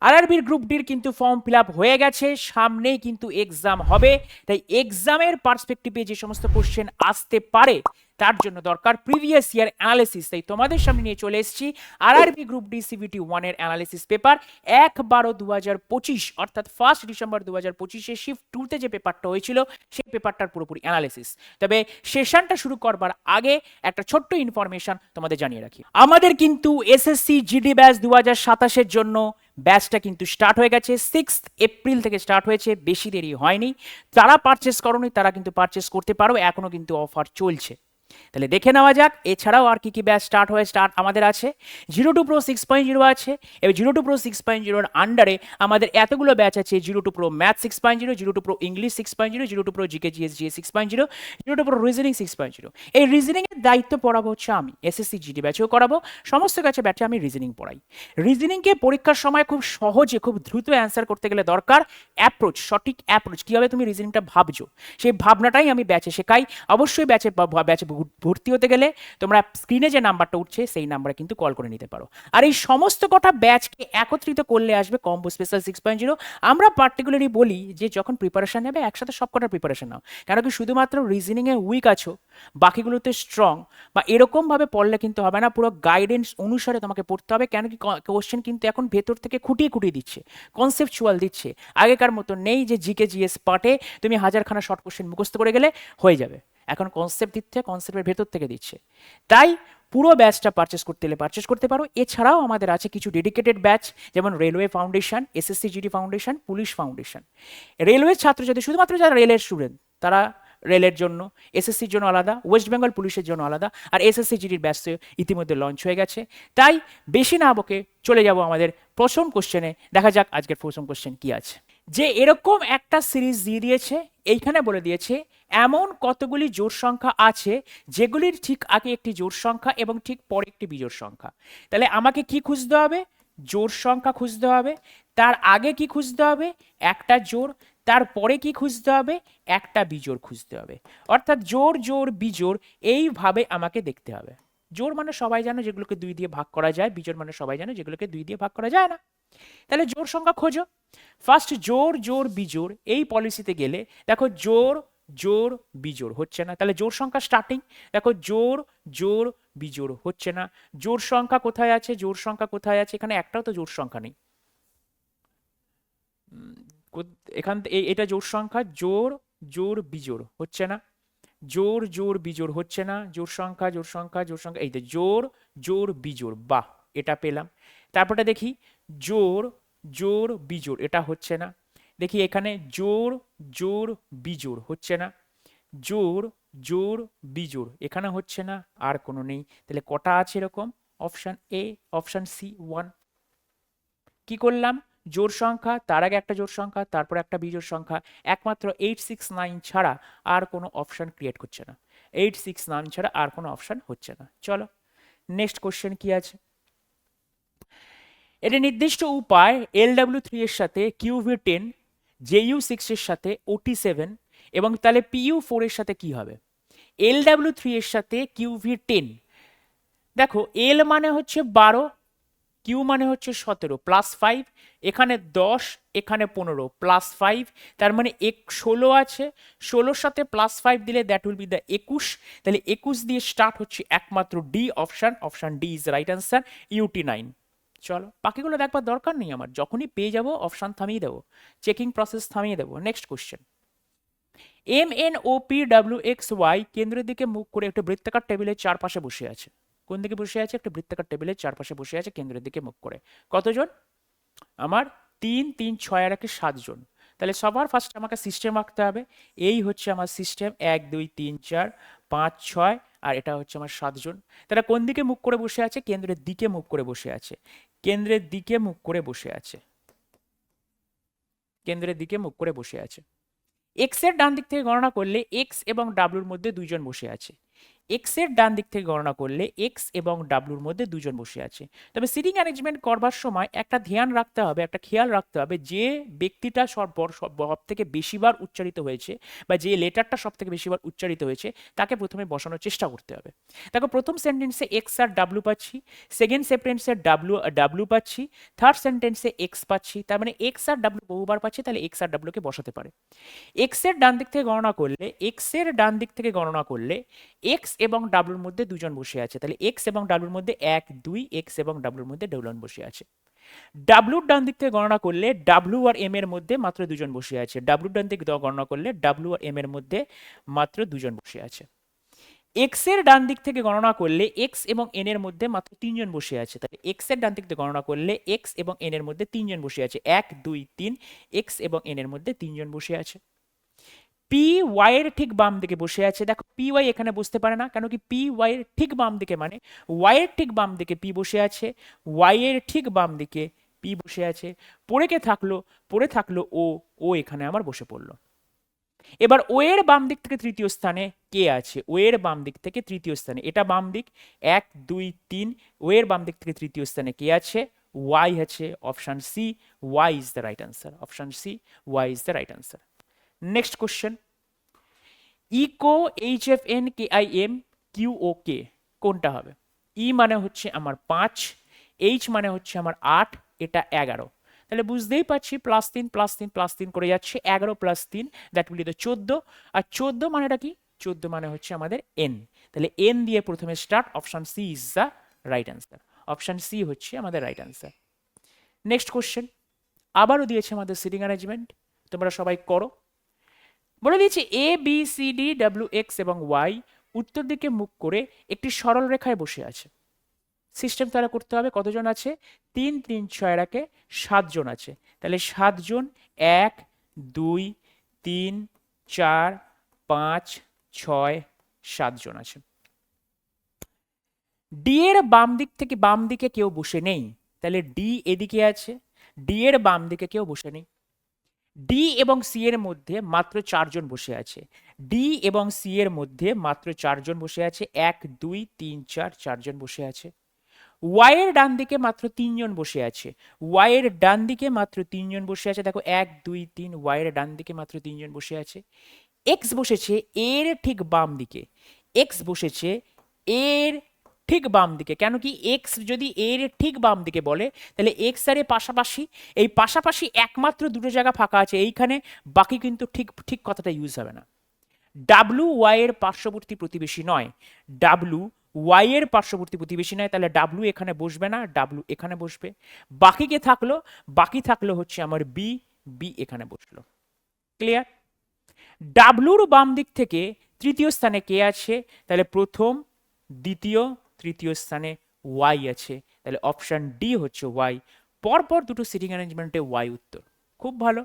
আরআরবির group ডির কিন্তু form fill up হয়ে গেছে, সামনেই কিন্তু এক্সাম হবে, তাই এক্সামের পার্সপেক্টিভে যে সমস্ত কোশ্চেন আসতে পারে তার জন্য দরকার প্রিভিয়াস ইয়ার অ্যানালিসিস। তাই তোমাদের সামনে নিয়ে চলে এসেছি আরআরবি গ্রুপ ডি সিভিটি 1 এর অ্যানালিসিস পেপার 1/12/2025 অর্থাৎ 1 ডিসেম্বর 2025 শিফট 2 তে যে পেপারটা হয়েছিল সেই পেপারটার পুরোপুরি অ্যানালিসিস। তবে সেশনটা শুরু করবার আগে একটা ছোট্ট ইনফরমেশন তোমাদের জানিয়ে রাখি, আমাদের কিন্তু এসএসসি জিডি ব্যাচ 2027 এর জন্য ব্যাচটা কিন্তু স্টার্ট হয়ে গেছে। 6 এপ্রিল থেকে স্টার্ট হয়েছে, বেশি দেরি হয়নি। যারা পারচেস করোনি তারা কিন্তু পারচেস করতে পারো, এখনো কিন্তু অফার চলছে। তাহলে দেখে নেওয়া যাক এছাড়াও আর কি কি ব্যাচ স্টার্ট আমাদের আছে। 02 Pro 6.0 আছে, এবার 02 Pro 6.0 এর আন্ডারে আমাদের এতগুলো ব্যাচ আছে। 02 Pro math 6.0, 02 Pro English 6.0, 02 Pro GK GS GS 6.0, 02 Pro reasoning 6.0। এই রিজনিং এর দায়িত্ব পড়াবো হচ্ছে আমি, এসএসসি জিডি ব্যাচেও করাবো, সমস্ত ব্যাচে আমি রিজনিং পড়াই। রিজনিংকে পরীক্ষার সময় খুব সহজে খুব দ্রুত অ্যান্সার করতে গেলে দরকার অ্যাপ্রোচ, সঠিক অ্যাপ্রোচ, কীভাবে তুমি রিজনিংটা ভাবছো সেই ভাবনাটাই আমি ব্যাচে শেখাই। অবশ্যই ব্যাচে ভর্তি হতে গেলে তোমরা স্ক্রিনে যে নাম্বারটা উঠছে সেই নাম্বারে কিন্তু কল করে নিতে পারো। আর এই সমস্ত কটা ব্যাচকে একত্রিত করলে আসবে কম্বো স্পেশাল 6.0। আমরা পার্টিকুলারলি বলি যে যখন প্রিপারেশন নেবে একসাথে সব কটার প্রিপারেশন নাও, কেন কি শুধুমাত্র রিজনিংয়ে উইক আছো বাকিগুলোতে স্ট্রং বা এরকমভাবে পড়লে কিন্তু হবে না, পুরো গাইডেন্স অনুসারে তোমাকে পড়তে হবে। কেন কি কোশ্চেন কিন্তু এখন ভেতর থেকে খুঁটিয়ে খুঁটিয়ে দিচ্ছে, কনসেপচুয়াল দিচ্ছে। আগেকার মতো নেই যে জিকে জিএস পার্টে তুমি হাজারখানা শর্ট কোশ্চেন মুখস্থ করে গেলে হয়ে যাবে, এখন কনসেপ্ট দিচ্ছে, কনসেপ্টের ভেতর থেকে দিচ্ছে। তাই পুরো ব্যাচটা পারচেস করতে হলে পারচেস করতে পারো। এছাড়াও আমাদের আছে কিছু ডেডিকেটেড ব্যাচ, যেমন railway foundation, SSC GD foundation, police foundation. Railway ছাত্র যদি শুধুমাত্র যারা রেলের স্টুডেন্ট তারা রেলের জন্য, এসএসসির জন্য আলাদা, ওয়েস্ট বেঙ্গল পুলিশের জন্য আলাদা, আর এসএসসি জিডির ব্যাচ ইতিমধ্যে লঞ্চ হয়ে গেছে। তাই বেশি না বকে চলে যাব আমাদের প্রথম কোশ্চেনে। দেখা যাক আজকের প্রথম কোশ্চেন কি আছে। যে এরকম একটা সিরিজ দিয়ে দিয়েছে, এইখানে বলে দিয়েছে এমন কতগুলি জোড় সংখ্যা আছে যেগুলির ঠিক আগে একটি জোড় সংখ্যা এবং ঠিক পরে একটি বিজোড় সংখ্যা। তাহলে আমাকে কি খুঁজতে হবে? জোড় সংখ্যা খুঁজতে হবে। তার আগে কি খুঁজতে হবে? একটা জোড়। তারপরে কি খুঁজতে হবে? একটা বিজোড় খুঁজতে হবে। অর্থাৎ জোড় জোড় বিজোড় এইভাবে আমাকে দেখতে হবে। জোড় মানে সবাই জানো যেগুলোকে 2 দিয়ে ভাগ করা যায়, বিজোড় মানে সবাই জানো যেগুলোকে 2 দিয়ে ভাগ করা যায় না। তাহলে জোড় সংখ্যা খোঁজো। ফার্স্ট জোড় জোড় বিজোড় এই পলিসিতে গেলে দেখো জোড় জোড় বিজোড় হচ্ছে না, তাহলে জোড় সংখ্যা স্টার্টিং। দেখো জোড় জোড় বিজোড় হচ্ছে না। জোড় সংখ্যা কোথায় আছে? জোড় সংখ্যা কোথায় আছে? এখানে একটাও তো জোড় সংখ্যা নেই। এখান এটা জোড় সংখ্যা, জোড় জোড় বিজোড় হচ্ছে না, জোড় জোড় বিজোড় হচ্ছে না। জোড় সংখ্যা জোড় সংখ্যা জোড় সংখ্যা, এই তো জোড় জোড় বিজোড়, বাহ এটা পেলাম। তারপরটা দেখি জোড় জোড় বিজোড়, এটা হচ্ছে না। দেখি এখানে জোড় জোড় বিজোড় হচ্ছে না, জোড় জোড় বিজোড় এখানে হচ্ছে না, আর কোনো নেই। তাহলে কটা আছে এরকম? Option A, option C 1। কি করলাম? জোড় সংখ্যা, তার আগে একটা জোড় সংখ্যা, তারপর একটা বিজোড় সংখ্যা। একমাত্র 869 ছাড়া আর কোনো অপশন ক্রিয়েট হচ্ছে না, 869 ছাড়া আর কোনো অপশন হচ্ছে না। চলো নেক্সট কোশ্চেন কি আছে। এটি নির্দিষ্ট উপায় LW3 এর সাথে QV10, JU6 এর সাথে OT7 এবং তাহলে PU4 এর সাথে কি হবে? LW3 এর সাথে QV10, দেখো L মানে হচ্ছে 12, কিউ মানে হচ্ছে 17 +5, এখানে 10, এখানে 15 +5, তার মানে 16 আছে। 16 সাথে +5 দিলে দ্যাট উইল বি দ্য 21। তাহলে 21 দিয়ে স্টার্ট হচ্ছে একমাত্র D option, option D is right answer, UT9। চলো বাকিগুলো দেখবার দরকার নেই আমার, যখনই পেয়ে যাবো অপশন থামিয়ে দেবো, চেকিং প্রসেস থামিয়ে দেবো। Next question. MNOPWXY কেন্দ্রের দিকে মুখ করে একটা বৃত্তাকার টেবিলের চারপাশে বসে আছে। কোন দিকে বসে আছে? একটা বৃত্তাকার টেবিলের চারপাশে বসে আছে কেন্দ্রের দিকে মুখ করে। কতজন? আমার 3 3 6 আর 7 জন। তাহলে সবার ফার্স্ট আমাকে সিস্টেম আঁকতে হবে। এই হচ্ছে আমার সিস্টেম, 1 2 3 4 5 6, আর এটা হচ্ছে আমার 7 জন। তারা কোন দিকে মুখ করে বসে আছে? কেন্দ্রের দিকে মুখ করে বসে আছে, কেন্দ্রের দিকে মুখ করে বসে আছে, কেন্দ্রের দিকে মুখ করে বসে আছে। এক্স এর ডান দিক থেকে গণনা করলে এক্স এবং ডাব্লুর মধ্যে দুইজন বসে আছে। এক্স এর ডান দিক থেকে গণনা করলে এক্স এবং ডাব্লুর মধ্যে দুজন বসে আছে। তবে সিটিং অ্যারেঞ্জমেন্ট করবার সময় একটা ধ্যান রাখতে হবে, একটা খেয়াল রাখতে হবে, যে ব্যক্তিটা সব থেকে বেশিবার উচ্চারিত হয়েছে বা যে লেটারটা সব থেকে বেশিবার উচ্চারিত হয়েছে তাকে প্রথমে বসানোর চেষ্টা করতে হবে। দেখো প্রথম সেন্টেন্সে এক্স আর ডাব্লু পাচ্ছি, সেকেন্ড সেন্টেন্সে ডাব্লু পাচ্ছি, থার্ড সেন্টেন্সে এক্স পাচ্ছি, তার মানে এক্স আর ডাব্লু বহুবার পাচ্ছি, তাহলে এক্স আর ডাব্লুকে বসাতে পারে। এক্স এর ডান দিক থেকে গণনা করলে এক্স এবং ডাব্লুর মধ্যে দুজন বসে আছে, তাহলে এক্স এবং ডাব্লুর মধ্যে এক দুই, এক্স এবং ডাব্লুর মধ্যে দুজন বসে আছে। ডাব্লুর ডান দিক থেকে গণনা করলে ডাব্লু আর এম এর মধ্যে মাত্র দুজন বসে আছে, ডাব্লুর ডান দিক থেকে গণনা করলে ডাব্লু আর এম এর মধ্যে মাত্র দুজন বসে আছে। এক্স এর ডান দিক থেকে গণনা করলে এক্স এবং এন এর মধ্যে মাত্র তিনজন বসে আছে, তাহলে এক্স এর ডান দিক থেকে গণনা করলে এক্স এবং এন এর মধ্যে তিনজন বসে আছে, এক দুই তিন, এক্স এবং এন এর মধ্যে তিনজন বসে আছে। পি ওয়াই এর ঠিক বাম দিকে বসে আছে, দেখো পি ওয়াই এখানে বসতে পারে না, কেন কি পি ওয়াই এর ঠিক বাম দিকে মানে ওয়াই এর ঠিক বাম দিকে পি বসে আছে, ওয়াই এর ঠিক বাম দিকে পি বসে আছে, পড়ে থাকলো ও, ও এখানে আমার বসে পড়লো। এবার ও এর বাম দিক থেকে তৃতীয় স্থানে কে আছে, ও এর বাম দিক থেকে তৃতীয় স্থানে, এটা বাম দিক, এক দুই তিন, ও এর বাম দিক থেকে তৃতীয় স্থানে কে আছে, ওয়াই আছে, option C, Y is the right answer, option C, Y is the right answer. Next question, echo H F N K I M Q O K কোনটা হবে? ই মানে হচ্ছে আমার 5, এইচ মানে হচ্ছে আমার 8, এটা 11, তাহলে বুঝতেই পারছি প্লাস 3 প্লাস 3 প্লাস 3 করে যাচ্ছে, 11 plus 3 that will be the 14, আর 14 মানেটা কি? 14 মানে হচ্ছে আমাদের এন, তাহলে এন দিয়ে প্রথমে start, option C is the right answer, option C হচ্ছে আমাদের রাইট আনসার। নেক্সট কোশ্চেন, আবারও দিয়েছে আমাদের সিটিং অ্যারেঞ্জমেন্ট, তোমরা সবাই করো। বলে দিয়েছি A B C D W X এবং ওয়াই উত্তর দিকে মুখ করে একটি সরল রেখায় বসে আছে। সিস্টেম তাহলে করতে হবে, কতজন আছে? 3 3 6 রাখে 7 জন আছে, তাহলে 7 জন, 1 2 3 4 5 6 7 জন আছে। ডি এর বাম দিকে কেউ বসে নেই, তাহলে ডি এদিকে আছে, ডি এর বাম দিকে কেউ বসে নেই। ডি এবং সি এর মধ্যে মাত্র 4 জন বসে আছে, ডি এবং সি এর মধ্যে মাত্র 4 জন বসে আছে, 1 2 3 4 4 জন বসে আছে। ওয়াই এর ডান দিকে মাত্র 3 জন বসে আছে, ওয়াই এর ডান দিকে মাত্র 3 জন বসে আছে, দেখো 1 2 3, ওয়াই এর ডান দিকে মাত্র 3 জন বসে আছে। এক্স বসেছে এর ঠিক বাম দিকে, এক্স বসেছে এর ঠিক বাম দিকে, কেন কি এক্স যদি এর ঠিক বাম দিকে বলে তাহলে এক্স আর এ পাশাপাশি, এই পাশাপাশি একমাত্র দুটো জায়গা ফাঁকা আছে এইখানে, বাকি কিন্তু ঠিক ঠিক কথাটা ইউজ হবে না। ডাব্লু ওয়াই এর পার্শ্ববর্তী প্রতিবেশী নয়, ডাব্লু ওয়াই এর পার্শ্ববর্তী প্রতিবেশী নয়, তাহলে ডাব্লু এখানে বসবে না, ডাব্লু এখানে বসবে। বাকি কে থাকলো? বাকি থাকলো হচ্ছে আমার বি, বি এখানে বসলো। ক্লিয়ার? ডাব্লুর বাম দিক থেকে তৃতীয় স্থানে কে আছে? তাহলে প্রথম দ্বিতীয় তৃতীয় স্থানে ওয়াই আছে, তাহলে অপশন ডি হচ্ছে ওয়াই, পরপর দুটো সিটিং অ্যারেঞ্জমেন্টে ওয়াই উত্তর। খুব ভালো।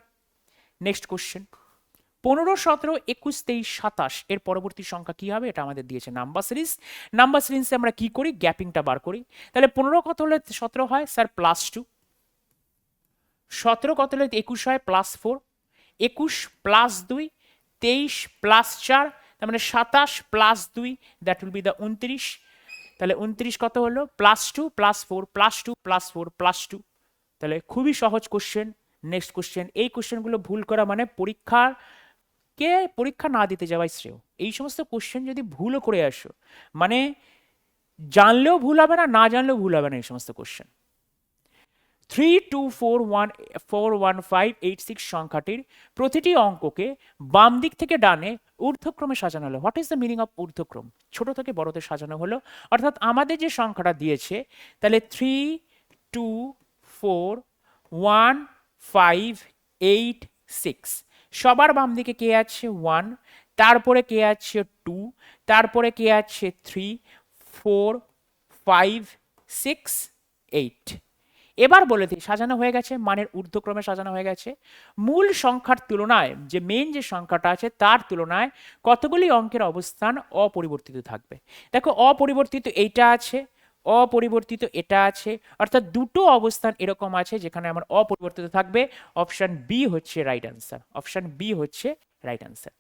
নেক্সট কোশ্চেন, 15 17 21 23 27 এর পরবর্তী সংখ্যা কি হবে? এটা আমাদের দিয়েছে নাম্বার সিরিজ, নাম্বার সিরিজে আমরা কি করি? গ্যাপিংটা বার করি। তাহলে 15 কত হলে 17 হয়? স্যার +2, 17 কত হলে 21 হয়? +4, 21 +2, 23 +4, তার মানে 27 +2, দ্যাট উইল বি দ্য 29, তাহলে 29 কত হলো? +2 +4 +2 +4 +2, তাহলে খুবই সহজ কোশ্চেন। নেক্সট কোশ্চেন, এই কোশ্চেনগুলো ভুল করা মানে পরীক্ষা না দিতে যাওয়াই শ্রেয়। এই সমস্ত কোশ্চেন যদি ভুলও করে আসো মানে জানলেও ভুল হবে না, না জানলেও ভুল হবে না এই সমস্ত কোশ্চেন। 3 2 4 1 4 1 5 8 6 সংখ্যাটির প্রতিটি অঙ্ককে বাম দিক থেকে ডানে ঊর্ধ্বক্রমে সাজানো হলো। What is the meaning of ঊর্ধ্বক্রম? ছোট থেকে বড়তে সাজানো হলো, অর্থাৎ আমাদের যে সংখ্যাটা দিয়েছে তাহলে 3 2 4 1 5 8 6, সবার বাম দিকে কে আছে? 1, তারপরে কে আছে? 2, তারপরে কে আছে? 3 4 5 6 8। এবার বলে দিই সাজানো হয়ে গেছে, মানের ঊর্ধ্বক্রমে সাজানো হয়ে গেছে। মূল সংখ্যার তুলনায় যে মেইন যে সংখ্যাটা আছে তার তুলনায় কতগুলি অঙ্কের অবস্থান অপরিবর্তিত থাকবে? দেখো অপরিবর্তিত এইটা আছে, অপরিবর্তিত এটা আছে, অর্থাৎ দুটো অবস্থান এরকম আছে যেখানে আমার অপরিবর্তিত থাকবে। অপশন বি হচ্ছে রাইট আনসার, অপশন বি হচ্ছে right answer.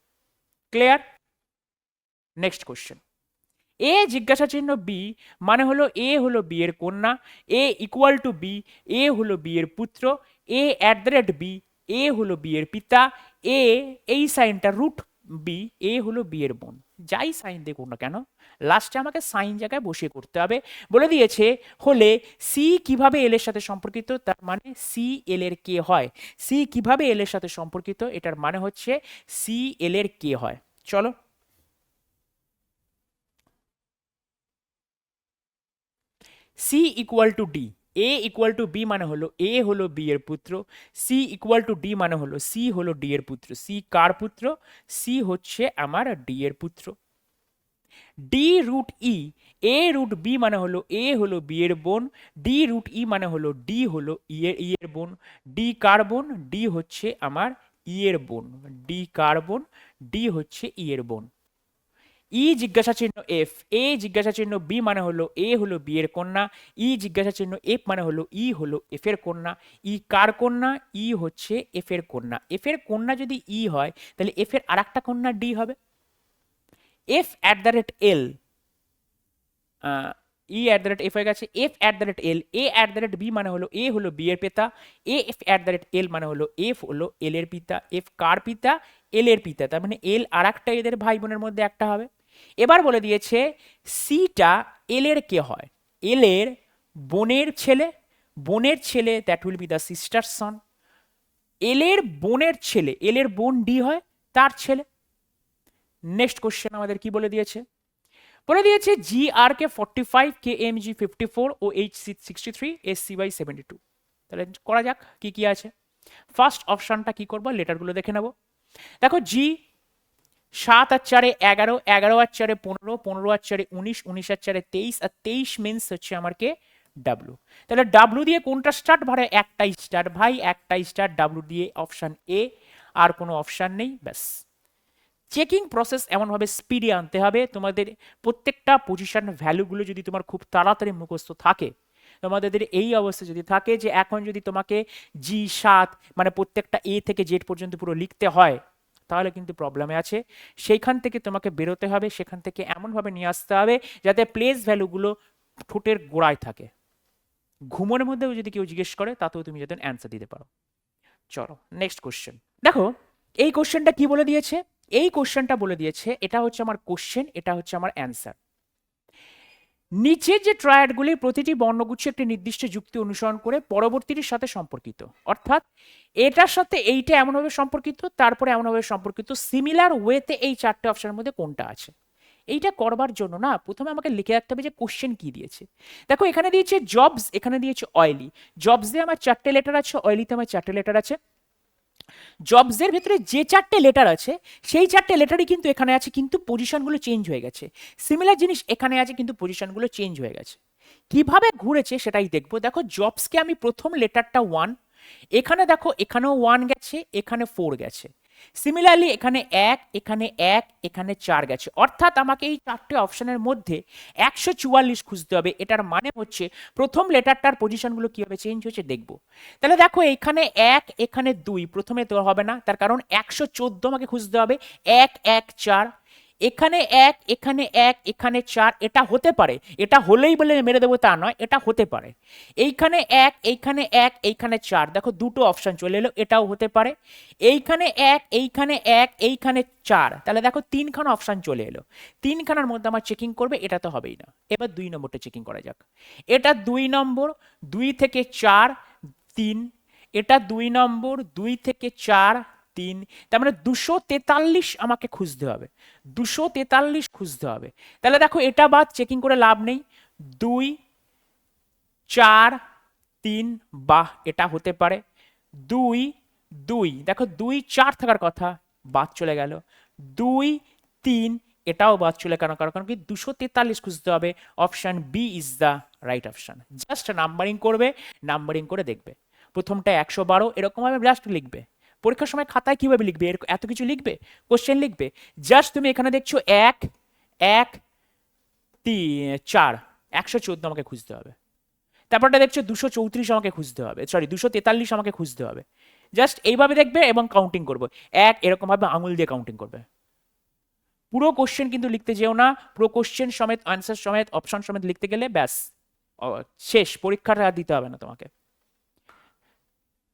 Clear? Next question, A জিজ্ঞাসা চিহ্ন বি মানে হলো এ হলো বি এর কন্যা, A equal to B, A হলো বি এর পুত্র, A at the rate B, A হলো বি এর পিতা, এ এই সাইনটা রুট বি, এ হলো বি এর বোন। যাই সাইন দেখুন না কেন লাস্টে আমাকে সাইন জায়গায় বসিয়ে করতে হবে। বলে দিয়েছে হলে সি কিভাবে এল এর সাথে সম্পর্কিত, তার মানে সি এল এর কে হয়। সি কিভাবে এল এর সাথে সম্পর্কিত, এটার মানে হচ্ছে সি এল এর কে হয়। চলো C equal to D, A equal to B মানে হলো এ হলো বি এর পুত্র, সি ইকুয়াল টু ডি মানে হলো সি হলো ডি এর পুত্র। সি কার পুত্র? সি হচ্ছে আমার ডি এর পুত্র। ডি রুট ই, এ রুট বি মানে হলো এ হলো বি এর বোন, ডি রুট ই মানে হলো ডি হলো ই এর বোন। ডি কার বোন? ডি হচ্ছে আমার ই এর বোন। ডি কার বোন? ডি হচ্ছে ই এর বোন। ই জিজ্ঞাসা চিহ্ন এফ, এ জিজ্ঞাসা চিহ্ন বি মানে হলো এ হলো বি এর কন্যা, ই জিজ্ঞাসা চিহ্ন এফ মানে হলো ই হলো এফ এর কন্যা। ই কার কন্যা? ই হচ্ছে এফ এর কন্যা। এফ এর কন্যা যদি ই হয় তাহলে এফ এর আরেকটা কন্যা ডি হবে। F at the rate L, E at the rate F হয়ে গেছে, F at the rate L, A at the rate B মানে হলো এ হলো বি এর পিতা, A F at the rate L মানে হলো এফ হলো এল এর পিতা। এফ কার পিতা? এল এর পিতা, তার মানে এল আর একটা এদের ভাই বোনের মধ্যে একটা হবে। এবার বলে দিয়েছে সিটা এল এর কে হয়? এল এর বোনের ছেলে, বোনের ছেলে that will be the sister son. L এর বোনের ছেলে, এল এর বোন ডি হয় তার ছেলে। নেক্সট কোশ্চেন আমাদের কি বলে দিয়েছে? বলে দিয়েছে G R K 45, K M G 54 ও H C 63, S C by 72। তাহলে করা যাক কি কি আছে। ফার্স্ট অপশনটা কি করবো, লেটারগুলো দেখে নেব। দেখো জি 7 আর 4 11, 11 আর 4 15, 15 আর 4 19, 19 আর 4 23, আর 23 মিনস হচ্ছে আমার কে ডাব্লু। তাহলে ডাব্লু দিয়ে কোনটা স্টার্ট? ভাই একটাই স্টার্ট, ভাই একটাই স্টার্ট ডাব্লু দিয়ে, অপশন এ, আর কোনো অপশন নেই। ব্যাস চেকিং প্রসেস এমনভাবে স্পিডে আনতে হবে, তোমাদের প্রত্যেকটা পজিশন ভ্যালুগুলো যদি তোমার খুব তাড়াতাড়ি মুখস্থ থাকে, তোমাদের এই অবস্থা যদি থাকে যে এখন যদি তোমাকে জি 7 মানে প্রত্যেকটা এ থেকে জেড পর্যন্ত পুরো লিখতে হয়, তাহলে কিন্তু প্রবলেমে আছে। সেইখান থেকে তোমাকে বেরোতে হবে, সেখান থেকে এমনভাবে নিয়ে আসতে হবে যাতে প্লেস ভ্যালুগুলো ঠোঁটের গোড়ায় থাকে। ঘুমোর মধ্যেও যদি কেউ জিজ্ঞেস করে তাতেও তুমি যাতে অ্যান্সার দিতে পারো। চলো নেক্সট কোশ্চেন দেখো। এই কোশ্চেনটা কি বলে দিয়েছে? এই কোশ্চেনটা বলে দিয়েছে এটা হচ্ছে আমার কোশ্চেন, এটা হচ্ছে আমার অ্যান্সার। নিচের যে ট্রায়াডগুলির প্রতিটি বর্ণগুচ্ছ একটি নির্দিষ্ট যুক্তি অনুসরণ করে পরবর্তীটির সাথে সম্পর্কিত, অর্থাৎ এটার সাথে এইটা এমনভাবে সম্পর্কিত, তারপরে এমনভাবে সম্পর্কিত, সিমিলার ওয়েতে এই চারটে অপশনের মধ্যে কোনটা আছে। এইটা করবার জন্য না প্রথমে আমাকে লিখে রাখতে হবে যে কোশ্চেন কি দিয়েছে। দেখো এখানে দিয়েছে জবস, এখানে দিয়েছে অয়েলি। জবসে আমার চারটে লেটার আছে, অয়েলিতে আমার চারটে লেটার আছে। জবসের ভেতরে যে চারটে লেটার আছে সেই চারটে লেটারই কিন্তু এখানে আছে, কিন্তু পজিশনগুলো চেঞ্জ হয়ে গেছে। সিমিলার জিনিস এখানে আছে কিন্তু পজিশনগুলো চেঞ্জ হয়ে গেছে। কিভাবে ঘুরেছে সেটাই দেখবো। দেখো জবসকে আমি প্রথম লেটারটা 1, এখানে দেখো এখানেও 1 গেছে, এখানে 4 গেছে। সিমিলারলি এখানে 1, এখানে 1, এখানে 4 গেছে, অর্থাৎ আমাকে এই চারটে অপশনের মধ্যে 144 খুঁজতে হবে। এটার মানে হচ্ছে প্রথম লেটারটার পজিশনগুলো কিভাবে চেঞ্জ হয়েছে দেখবো। তাহলে দেখো এখানে 1, এখানে 2, প্রথমে তো হবে না, তার কারণ 114 আমাকে খুঁজতে হবে। 1 1 4, এখানে 1, এখানে 1, এখানে 4, এটা হতে পারে, এটা হলেই বলে মেরে দেবো তা নয়, এটা হতে পারে। এইখানে 1, এইখানে 1, এইখানে 4, দেখো দুটো অপশন চলে এলো, এটাও হতে পারে। এইখানে 1, এইখানে 1, এইখানে 4, তাহলে দেখো তিনখানা অপশন চলে এলো। তিনখানার মধ্যে আমার চেকিং করবে, এটা তো হবেই না। এবার 2 নম্বরটা চেকিং করা যাক। এটা 2 নম্বর, 2 থেকে 4 3, এটা 2 নম্বর, 2 থেকে 4 3, তার মানে 243 আমাকে খুঁজতে হবে, 243 খুঁজতে হবে। তাহলে দেখো এটা বাদ চেকিং করে লাভ নেই। 2 4 3, বাহ এটা হতে পারে। 2 2, দেখো 2 4 থাকার কথা, বাদ চলে গেল। 2 3, এটাও বাদ চলে কেন, কারণ কি 243 খুঁজতে হবে। Option B is the right option. Just numbering করবে, নাম্বারিং করে দেখবে। প্রথমটা 112 এরকম ভাবে জাস্ট লিখবে। পরীক্ষার সময় খাতায় কিভাবে লিখবে, এত কিছু লিখবে, কোশ্চেন লিখবে? জাস্ট তুমি এখানে দেখছো 1 1 3 4, 114 আমাকে খুঁজতে হবে। তারপরটা দেখছো 234 আমাকে খুঁজতে হবে, সরি 243 আমাকে খুঁজতে হবে। জাস্ট এইভাবে দেখবে এবং কাউন্টিং করবো, এক এরকম ভাবে আঙুল দিয়ে কাউন্টিং করবে। পুরো কোশ্চেন কিন্তু লিখতে যেও না, পুরো কোশ্চেন সমেত আনসার সমেত অপশন সমেত লিখতে গেলে ব্যাস শেষ, পরীক্ষাটা আর দিতে হবে না তোমাকে।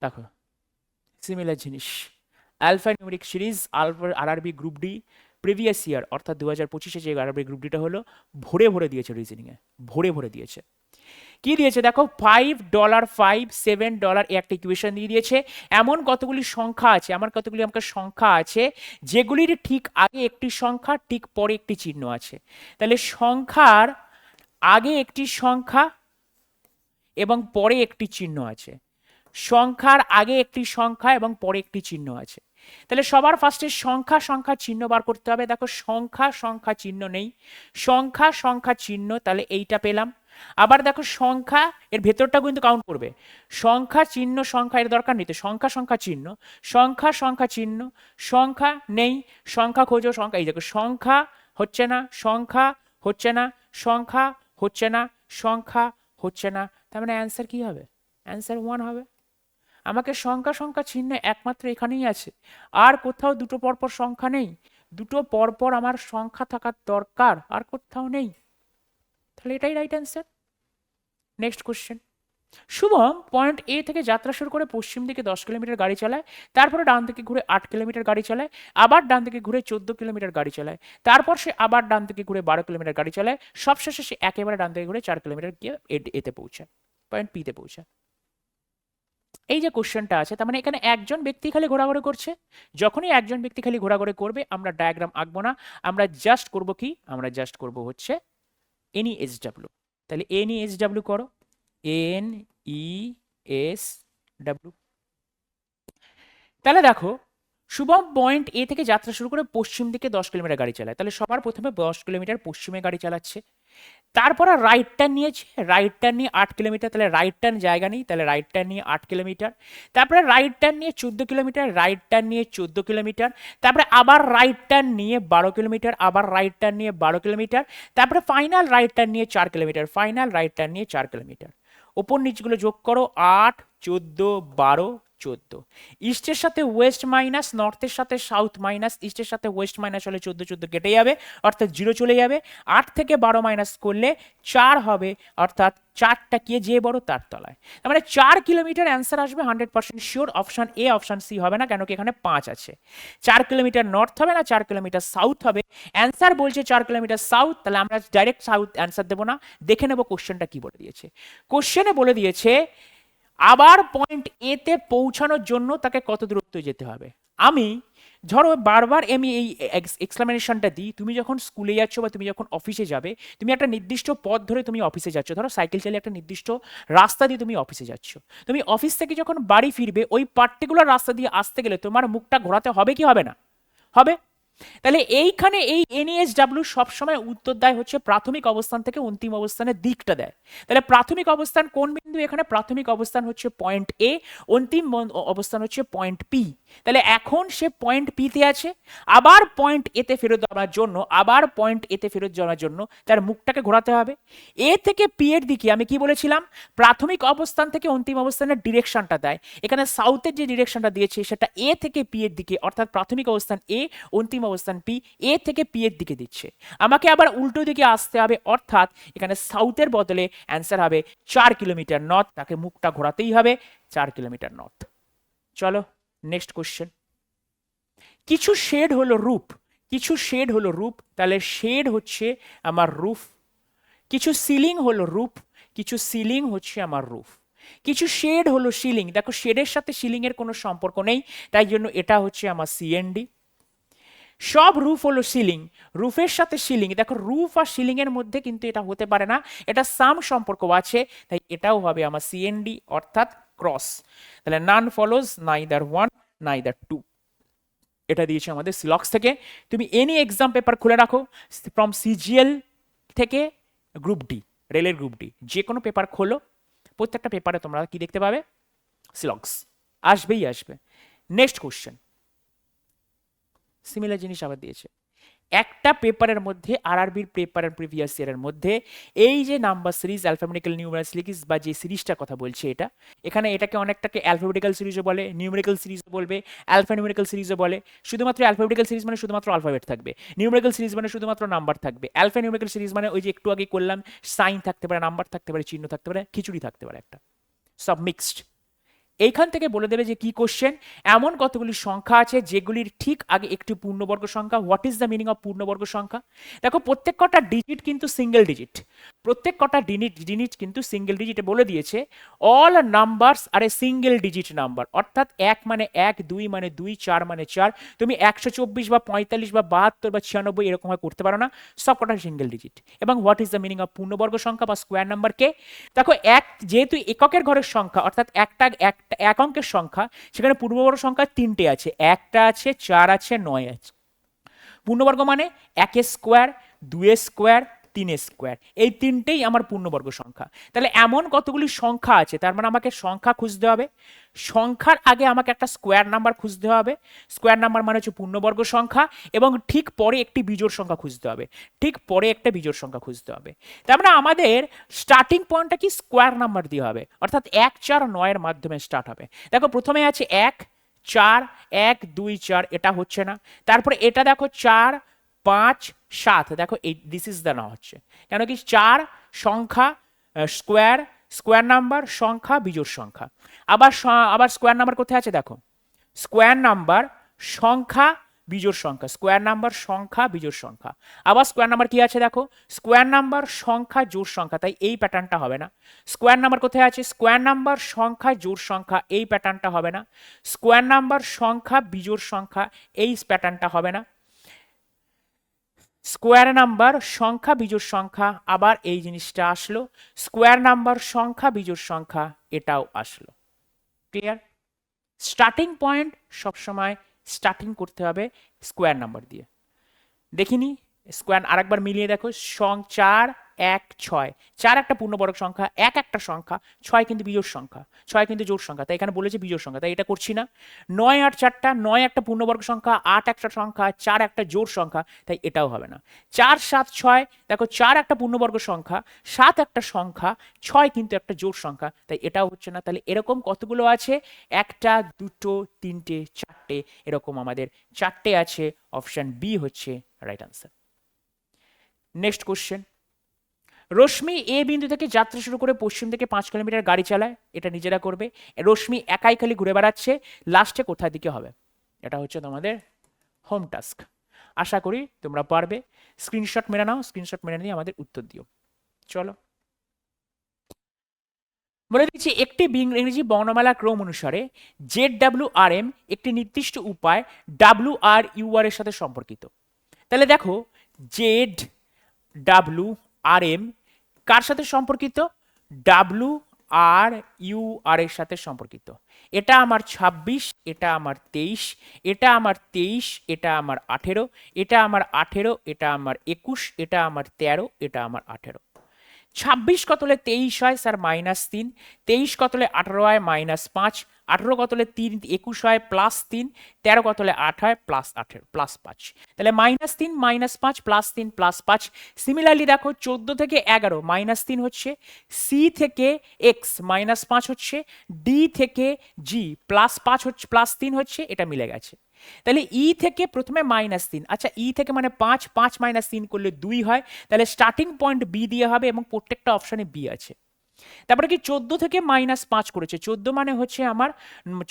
দেখো সিমিলার জিনিস, alphanumeric series RRB group D previous year অর্থাৎ 2025-এ যে আরআরবি গ্রুপ ডিটা হলো ভরে ভরে দিয়েছে, রিজনিংয়ে ভরে ভরে দিয়েছে। কি দিয়েছে দেখো, $5 5 $7 একটা ইকুয়েশন দিয়ে দিয়েছে। এমন কতগুলি সংখ্যা আছে, এমন কতগুলি আমাকে সংখ্যা আছে যেগুলির ঠিক আগে একটি সংখ্যা, ঠিক পরে একটি চিহ্ন আছে। তাহলে সংখ্যার আগে একটি সংখ্যা এবং পরে একটি চিহ্ন আছে, সংখ্যার আগে একটি সংখ্যা এবং পরে একটি চিহ্ন আছে। তাহলে সবার ফার্স্টে সংখ্যা সংখ্যা চিহ্ন বার করতে হবে। দেখো সংখ্যা সংখ্যা চিহ্ন নেই, সংখ্যা সংখ্যা চিহ্ন, তাহলে এইটা পেলাম। আবার দেখো সংখ্যা, এর ভেতরটা কিন্তু কাউন্ট করবে, সংখ্যা চিহ্ন সংখ্যা, এর দরকার নেই তো, সংখ্যা সংখ্যা চিহ্ন, সংখ্যা সংখ্যা চিহ্ন, সংখ্যা নেই, সংখ্যা খোঁজো, সংখ্যা, এই দেখো সংখ্যা হচ্ছে না, সংখ্যা হচ্ছে না, সংখ্যা হচ্ছে না, সংখ্যা হচ্ছে না, তার মানে অ্যান্সার কি হবে? অ্যান্সার 1 হবে। আমাকে সংখ্যা সংখ্যা চিহ্ন একমাত্র এখানেই আছে, আর কোথাও দুটো পরপর সংখ্যা নেই, দুটো পরপর আমার সংখ্যা থাকার দরকার, আর কোথাও নেই। তাহলে এটাই right answer. Next question, Shubham point A থেকে যাত্রা শুরু করে পশ্চিম দিকে 10 কিলোমিটার গাড়ি চালায়, তারপরে ডান দিকে ঘুরে 8 কিলোমিটার গাড়ি চালায়, আবার ডান দিকে ঘুরে 14 কিলোমিটার গাড়ি চালায়, তারপর সে আবার ডান দিকে ঘুরে 12 কিলোমিটার গাড়ি চালায়, সবশেষে সে একেবারে ডান দিকে ঘুরে 4 কিলোমিটার গিয়ে এতে পৌঁছায়, পয়েন্ট পিতে পৌঁছায়। এই যে কোশ্চেনটা আছে, তার মানে এখানে একজন ব্যক্তি খালি ঘোরাঘুরি করছে। যখনই একজন ব্যক্তি খালি ঘোরাঘুরি করবে আমরা ডায়াগ্রাম আঁকবো না, আমরা জাস্ট করব কি, আমরা জাস্ট করব হচ্ছে এনি এস ডাব্লিউ। তাহলে এনি এস ডাব্লিউ করো, এন ই এস ডাব্লিউ। তাহলে দেখো শুভম পয়েন্ট এ থেকে যাত্রা শুরু করে পশ্চিম দিকে 10 কিলোমিটার গাড়ি চালায়, তাহলে সবার প্রথমে 10 কিলোমিটার পশ্চিমে গাড়ি চালাচ্ছে, তারপরে রাইট টার্ন নিয়েছে, রাইট টার্ন নিয়ে 8 কিলোমিটার, তাহলে রাইট টার্ন জায়গা নেই, তাহলে রাইট টার্ন নিয়ে 8 কিলোমিটার, তারপরে রাইট টার্ন নিয়ে 14 কিলোমিটার, রাইট টার্ন নিয়ে 14 কিলোমিটার, তারপরে আবার রাইট টার্ন নিয়ে 12 কিলোমিটার, আবার রাইট টার্ন নিয়ে 12 কিলোমিটার, তারপরে ফাইনাল রাইট টার্ন নিয়ে 4 কিলোমিটার, ফাইনাল রাইট টার্ন নিয়ে 4 কিলোমিটার। ওপর নিচগুলো যোগ করো, 8 14 12 14, ইস্টের সাথে ওয়েস্ট মাইনাস, নর্থের সাথে সাউথ মাইনাস, ইস্টের সাথে ওয়েস্ট মাইনাস হলে 14 14 কেটে যাবে, অর্থাৎ 0 চলে যাবে, 8 থেকে 12 মাইনাস করলে 4 হবে, অর্থাৎ 4টা কে যে বড় তার তলায়, তার মানে 4 কিলোমিটার অ্যান্সার আসবে 100% sure. Option A option C হবে না, কেন কি এখানে 5 আছে। 4 কিলোমিটার নর্থ হবে না, 4 কিলোমিটার সাউথ হবে। অ্যান্সার বলছে 4 কিলোমিটার সাউথ, তাহলে আমরা ডাইরেক্ট সাউথ অ্যান্সার দেবো না, দেখে নেবো কোশ্চেনটা কি বলে দিয়েছে। কোশ্চেনে বলে দিয়েছে আবার পয়েন্ট এ তে পৌঁছানোর জন্য তাকে কত দূরত্ব যেতে হবে। আমি ধরো বারবার আমি এই এক্সপ্লেনেশনটা দিই, তুমি যখন স্কুলে যাচ্ছ বা তুমি যখন অফিসে যাবে, তুমি একটা নির্দিষ্ট পথ ধরে তুমি অফিসে যাচ্ছ, ধরো সাইকেল চালিয়ে একটা নির্দিষ্ট রাস্তা দিয়ে তুমি অফিসে যাচ্ছ, তুমি অফিস থেকে যখন বাড়ি ফিরবে ওই পার্টিকুলার রাস্তা দিয়ে আসতে গেলে তোমার মুখটা ঘোরাতে হবে কি হবে না? হবে। তাহলে এইখানে এই এনএসডব্লিউ সবসময় উত্তর দেয় হচ্ছে প্রাথমিক অবস্থান থেকে অন্তিম অবস্থানের দিকটা দেয়। তাহলে প্রাথমিক অবস্থান কোন বিন্দু? এখানে প্রাথমিক অবস্থান হচ্ছে পয়েন্ট এ, অন্তিম অবস্থান হচ্ছে পয়েন্ট পি। তাহলে এখন সে পয়েন্ট পিতে আছে, আবার পয়েন্ট এতে ফেরত যাওয়ার জন্য, আবার পয়েন্ট এতে ফেরত যাওয়ার জন্য তার মুখটাকে ঘোরাতে হবে। এ থেকে পি এর দিকে আমি কি বলেছিলাম, প্রাথমিক অবস্থান থেকে অন্তিম অবস্থানের ডিরেকশনটা দেয়। এখানে সাউথের যে ডিরেকশনটা দিয়েছে সেটা এ থেকে পি এর দিকে, অর্থাৎ প্রাথমিক অবস্থান এ, অন্তিম অবস্থান পি, এ থেকে পি এর দিকে দিচ্ছে। আমাকে আবার উল্টো দিকে আসতে হবে, অর্থাৎ এখানে সাউথের বদলে অ্যান্সার হবে 4 কিলোমিটার নর্থ, তাকে মুখটা ঘোরাতেই হবে 4 কিলোমিটার নর্থ। চলো নেক্সট কোশ্চেন। কিছু শেড হলো রূপ, কিছু শেড হলো রূপ, তাহলে শেড হচ্ছে আমার রুফ। কিছু সিলিং হলো রূপ, কিছু সিলিং হচ্ছে আমার রুফ। কিছু শেড হলো সিলিং, দেখো শেডের সাথে সিলিং এর কোনো সম্পর্ক নেই, তাই জন্য এটা হচ্ছে আমার সিএনডি। সব রুফ হলো সিলিং, রুফের সাথে সিলিং, দেখো রুফ আর সিলিং এর মধ্যে কিন্তু এটা হতে পারে না, এটা সাম সম্পর্ক আছে, তাই এটাও হবে আমার সিএনডি অর্থাৎ ক্রস। তাহলে নান ফলোজ নাইদার 1 নাইদার 2, এটা দিয়েছে আমাদের সিলক্স থেকে। তুমি এনি এক্সাম পেপার খুলে রাখো, ফ্রম সিজিএল থেকে গ্রুপ ডি, রেলের গ্রুপ ডি, যে কোনো পেপার খোলো, প্রত্যেকটা পেপারে তোমরা কি দেখতে পাবে, সিলক্স আসবেই আসবে। নেক্সট কোশ্চেন, সিমিলার জিনিস আবার দিয়েছে। একটা পেপারের মধ্যে আরআরবির পেপারের প্রিভিয়াস ইয়ারের মধ্যে এই যে নাম্বার সিরিজ অ্যালফাবেটিক্যাল নিউমেরিক্যাল বা যে সিরিজটার কথা বলছে এটা, এখানে এটাকে অনেকটাকে অ্যালফাবেটিক্যাল সিরিজও বলে, নিউমেরিক্যাল সিরিজও বলবে, অ্যালফানিউমেরিক্যাল সিরিজও বলে। শুধুমাত্র অ্যালফাবেটিক্যাল সিরিজ মানে শুধুমাত্র অ্যালফাবেট থাকবে, নিউমেরিক্যাল সিরিজ মানে শুধুমাত্র নাম্বার থাকবে, অ্যালফানিউমেরিক্যাল সিরিজ মানে ওই যে একটু আগে করলাম সাইন থাকতে পারে, নাম্বার থাকতে পারে, চিহ্ন থাকতে পারে, খিচুড়ি থাকতে পারে, একটা সব মিক্সড। এইখান থেকে বলে দেবে যে কি কোশ্চেন, এমন কতগুলি সংখ্যা আছে যেগুলির ঠিক আগে একটি পূর্ণবর্গ সংখ্যা। What is the meaning of পূর্ণবর্গ সংখ্যা? দেখো প্রত্যেক কটা ডিজিট কিন্তু সিঙ্গেল ডিজিট, প্রত্যেক কটা ডিজিট কিন্তু সিঙ্গেল ডিজিটে বলে দিয়েছে all numbers are a single digit number, অর্থাৎ 1 মানে 1, 2 মানে 2, 4 মানে 4। তুমি 124 বা 45 বা 72 বা 96 এরকম হয় করতে পারো না, সব কটা সিঙ্গেল ডিজিট। এবং what is the meaning of পূর্ণবর্গ সংখ্যা বা স্কোয়ার নাম্বার কে? দেখো এক যেহেতু এককের ঘরের সংখ্যা অর্থাৎ একটা এক অঙ্কের সংখ্যা, সেখানে পূর্ণবর্গ সংখ্যা 3টে আছে, 1টা আছে, 4 আছে, 9 আছে। পূর্ণবর্গ মানে 1 স্কোয়ার, 2 স্কোয়ার, 3 স্কোয়ার, এই তিনটেই আমার পূর্ণবর্গ সংখ্যা। তাহলে এমন কতগুলি সংখ্যা আছে, তার মানে আমাকে সংখ্যা খুঁজতে হবে, সংখ্যার আগে আমাকে একটা স্কোয়ার নাম্বার খুঁজতে হবে, স্কোয়ার নাম্বার মানে হচ্ছে পূর্ণবর্গ সংখ্যা, এবং ঠিক পরে একটি বিজোড় সংখ্যা খুঁজতে হবে, ঠিক পরে একটা বিজোড় সংখ্যা খুঁজতে হবে। তার মানে আমাদের স্টার্টিং পয়েন্টটা কি স্কোয়ার নাম্বার দিয়ে হবে, অর্থাৎ 1, 4, 9 এর মাধ্যমে স্টার্ট হবে। দেখো প্রথমে আছে 1, 4, 1, 2, 4, এটা হচ্ছে না। তারপরে এটা দেখো 4, 5, 7, দেখো এই দিস ইজ দ্য না হচ্ছে, কেন কি 4 সংখ্যা, স্কোয়ার, স্কোয়ার নাম্বার, সংখ্যা, বিজোড় সংখ্যা। আবার স্কোয়ার নাম্বার কোথায় আছে দেখো, স্কোয়ার নাম্বার, সংখ্যা, বিজোড় সংখ্যা, স্কোয়ার নাম্বার, সংখ্যা, বিজোড় সংখ্যা। আবার স্কোয়ার নাম্বার কি আছে দেখো, স্কোয়ার নাম্বার, সংখ্যা, জোড় সংখ্যা, তাই এই প্যাটার্নটা হবে না। স্কোয়ার নাম্বার কোথায় আছে, স্কোয়ার নাম্বার, সংখ্যা, জোড় সংখ্যা, এই প্যাটার্নটা হবে না। স্কোয়ার নাম্বার, সংখ্যা, বিজোড় সংখ্যা, এই প্যাটার্নটা হবে না। স্কোয়ার নাম্বার, সংখ্যা, বিজোড় সংখ্যা, আবার এই জিনিসটা আসলো। স্কোয়ার নাম্বার, সংখ্যা, বিজোড় সংখ্যা, এটাও আসলো। ক্লিয়ার? স্টার্টিং পয়েন্ট সবসময় স্টার্টিং করতে হবে স্কোয়ার নাম্বার দিয়ে। দেখিনি স্কোয়ার আরেকবার মিলিয়ে দেখো, 4, 1, 6, 4 একটা পূর্ণবর্গ সংখ্যা, 1 একটা সংখ্যা, 6 কিন্তু বিজোড় সংখ্যা, 6 কিন্তু জোড় সংখ্যা, তাই এখানে বলেছে বিজোড় সংখ্যা, তাই এটা করছি না। 9, 8, 4টা, 9 একটা পূর্ণবর্গ সংখ্যা, 8 একটা সংখ্যা, 4 একটা জোড় সংখ্যা, তাই এটাও হবে না। 4, 7, 6, দেখো 4 একটা পূর্ণবর্গ সংখ্যা, 7 একটা সংখ্যা, 6 কিন্তু একটা জোড় সংখ্যা, তাই এটাও হচ্ছে না। তাহলে এরকম কতগুলো আছে, 1টা, 2টো, 3টে, 4টে, এরকম আমাদের 4টে আছে। অপশন বি হচ্ছে রাইট আনসার। নেক্সট কোশ্চেন, রশ্মি এ বিন্দু থেকে যাত্রা শুরু করে পশ্চিম থেকে 5 কিলোমিটার গাড়ি চালায়, এটা নিজেরা করবে। রশ্মি একাই খালি ঘুরে বেড়াচ্ছে, লাস্টে কোথায় দিকে হবে, এটা হচ্ছে তোমাদের হোম টাস্ক। আশা করি তোমরা পারবে। স্ক্রিনশট মেরে নাও, স্ক্রিনশট মেরে নিয়ে আমাদের উত্তর দিও। চলো বলে দিচ্ছি, একটি ইংরেজি বর্ণমালা ক্রম অনুসারে ZWRM একটি নির্দিষ্ট উপায় WRUR এর সাথে সম্পর্কিত। তাহলে দেখো ZWRM কার সাথে সম্পর্কিত, WRUR এর সাথে সম্পর্কিত। এটা আমার 26, এটা আমার 23, এটা আমার 23, এটা আমার 18, এটা আমার 18, এটা আমার 21, এটা আমার 13, এটা আমার 18। 26 কত হলে 23 হয় স্যার -3, 23 কত হলে 18 হয় -5, 18 কত হলে 3, 21 হয় +3, 13 কত হলে 8 হয় +18 +5। তাহলে -3, -5, +3, +5। সিমিলারলি দেখো 14 থেকে 11 -3 হচ্ছে, সি থেকে এক্স -5 হচ্ছে, ডি থেকে জি +5 হচ্ছে, +3 হচ্ছে, এটা মিলে গেছে। তাহলে ই থেকে প্রথমে -3, আচ্ছা ই থেকে মানে 5, 5 -3 করলে 2 হয়, তাহলে স্টার্টিং পয়েন্ট বি দিয়ে হবে এবং প্রত্যেকটা অপশনে বি আছে। তারপরে কি 14 থেকে -5 করেছে, 14 মানে হচ্ছে আমার